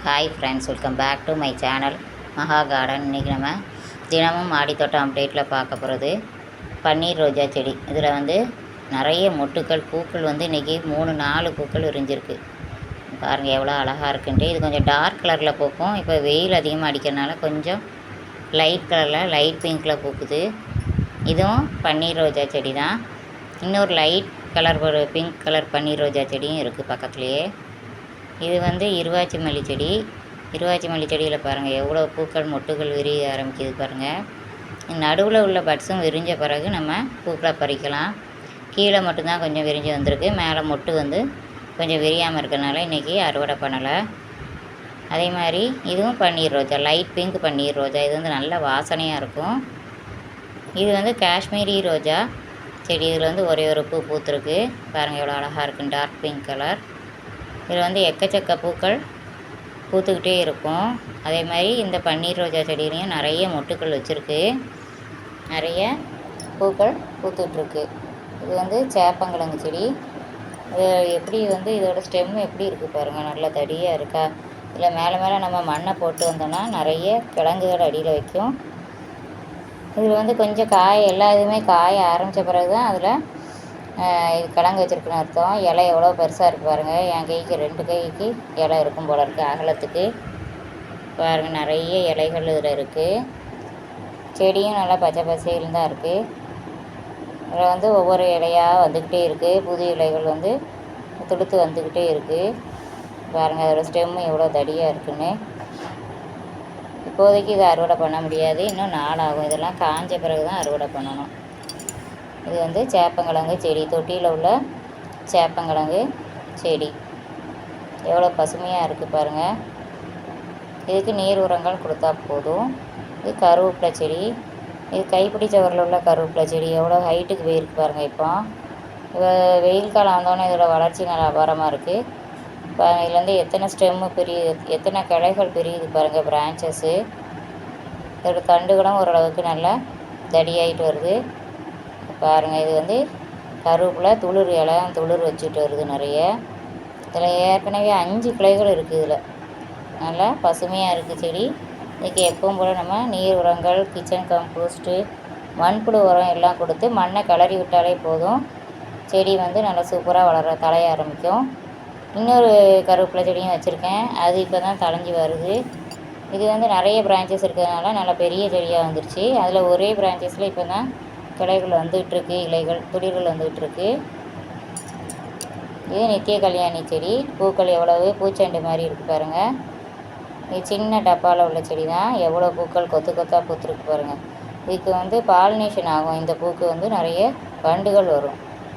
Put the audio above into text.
Hi friends, welcome back to my channel Maha garden. இன்றைக்கி நம்ம தினமும் மாடித்தோட்டம் அப்டேட்டில் பார்க்க போகிறது பன்னீர் ரோஜா செடி. இதில் வந்து நிறைய மொட்டுக்கள், பூக்கள் வந்து இன்றைக்கி 3-4 பூக்கள் விரிஞ்சிருக்கு. பாருங்கள் எவ்வளோ அழகாக இருக்குன்ட்டு. இது கொஞ்சம் டார்க் கலரில் பூக்கும். இப்போ வெயில் அதிகமாக அடிக்கிறதுனால கொஞ்சம் லைட் கலரில், லைட் பிங்க்கில் பூக்குது. இதுவும் பன்னீர் ரோஜா செடி தான். இன்னொரு லைட் கலர், ஒரு பிங்க் கலர் பன்னீர் ரோஜா செடியும் இருக்குது பக்கத்துலேயே. இது வந்து இருவாச்சி மல்லி செடி. இருவாச்சி மல்லி செடியில் பாருங்கள் எவ்வளோ பூக்கள், மொட்டுகள் விரிய ஆரம்பிக்குது பாருங்கள். நடுவில் உள்ள பட்ஸும் விரிஞ்ச பிறகு நம்ம பூக்களை பறிக்கலாம். கீழே மட்டும்தான் கொஞ்சம் விரிஞ்சு வந்திருக்கு. மேலே மொட்டு வந்து கொஞ்சம் விரியாமல் இருக்கிறனால இன்றைக்கி அறுவடை பண்ணலை. அதே மாதிரி இதுவும் பன்னீர் ரோஜா, லைட் பிங்க் பன்னீர் ரோஜா. இது வந்து நல்ல வாசனையாக இருக்கும். இது வந்து காஷ்மீரி ரோஜா செடி. இதில் வந்து ஒரே ஒரு பூ பூத்துருக்கு பாருங்கள் எவ்வளோ அழகாக இருக்குன்னு, டார்க் பிங்க் கலர். இதில் வந்து எக்கச்சக்க பூக்கள் பூத்துக்கிட்டே இருக்கும். அதே மாதிரி இந்த பன்னீர் ரோஜா செடியிலையும் நிறைய மொட்டுக்கள் வச்சுருக்கு, நிறைய பூக்கள் பூத்துட்ருக்கு. இது வந்து சேப்பங்கிழங்கு செடி. இது எப்படி வந்து இதோட ஸ்டெம் எப்படி இருக்குது பாருங்கள், நல்லா தடியாக இருக்கா. இதில் மேலே மேலே நம்ம மண்ணை போட்டு வந்தோம்னா நிறைய கிழங்குகள் அடியில் வைக்கும். இதில் வந்து கொஞ்சம் காய், எல்லா இதுவுமே காய ஆரம்பித்த பிறகு தான் அதில் இது கிழங்கு வச்சுருக்குன்னு அர்த்தம். இலை எவ்வளோ பெருசாக இருக்குது பாருங்கள். என் கைக்கு 2 கைக்கு இலை இருக்கும் போல இருக்குது அகலத்துக்கு. பாருங்கள் நிறைய இலைகள் இதில் இருக்குது. செடியும் நல்லா பச்சை பசையில் தான் இருக்குது. இதில் வந்து ஒவ்வொரு இலையாக வந்துக்கிட்டே இருக்குது. புது இலைகள் வந்து துடுத்து வந்துக்கிட்டே இருக்குது பாருங்கள். அதோடய ஸ்டெம்மு எவ்வளோ தடியாக இருக்குன்னு. இப்போதைக்கு இதை அறுவடை பண்ண முடியாது, இன்னும் நாளாகும். இதெல்லாம் காஞ்ச பிறகு தான் அறுவடை பண்ணணும். இது வந்து சேப்பங்கிழங்கு செடி, தொட்டியில் உள்ள சேப்பங்கிழங்கு செடி. எவ்வளோ பசுமையாக இருக்குது பாருங்கள். இதுக்கு நீர் உரங்கள் கொடுத்தா போதும். இது கருவேப்பிலை செடி. இது கைப்பிடி சவரில் உள்ள கருவேப்பிலை செடி. எவ்வளோ ஹைட்டுக்கு போயிருக்கு பாருங்கள். இப்போ வெயில் காலம் வந்தோடனே இதோட வளர்ச்சி நல்லா அபாரமாக இருக்குது பாருங்கள். இதுலேருந்து எத்தனை ஸ்டெம்மு பெரிய, எத்தனை கிளைகள் பெரியுது பாருங்கள், பிரான்ச்சஸ்ஸு. இதோட தண்டுகளும் ஓரளவுக்கு நல்லா தடியாகிட்டு வருது பாருங்கள். இது வந்து கருவேப்பிலை துளிர், இலை துளிர் வச்சுட்டு வருது நிறைய. இதில் ஏற்கனவே 5 கிளைகள் இருக்குது. இதில் நல்லா பசுமையாக இருக்குது செடி. இதுக்கு எப்பவும் போல் நம்ம நீர் உரங்கள், கிச்சன் கம்போஸ்ட்டு, மண்புழு உரம் எல்லாம் கொடுத்து மண்ணை கிளறி விட்டாலே போதும். செடி வந்து நல்லா சூப்பராக வளர தலைய ஆரம்பிக்கும். இன்னொரு கருவேப்பிலை செடியும் வச்சுருக்கேன், அது இப்போ தான் தழைஞ்சி வருது. இது வந்து நிறைய பிரான்ச்சஸ் இருக்கிறதுனால நல்லா பெரிய செடியாக வந்துருச்சு. அதில் ஒரே பிரான்ச்சஸில் இப்போ தான் கிளைகள் வந்துகிட்ருக்கு, இலைகள் துளிர்கள் வந்துகிட்ருக்கு. இது நித்திய கல்யாணி செடி. பூக்கள் எவ்வளவு பூச்செண்டு மாதிரி இருக்குது பாருங்கள். இது சின்ன டப்பாவில் உள்ள செடி தான். எவ்வளோ பூக்கள் கொத்து கொத்தாக பூத்துருக்கு பாருங்கள். இதுக்கு வந்து பாலினேஷன் ஆகும். இந்த பூக்கு வந்து நிறைய வண்டுகள் வரும்.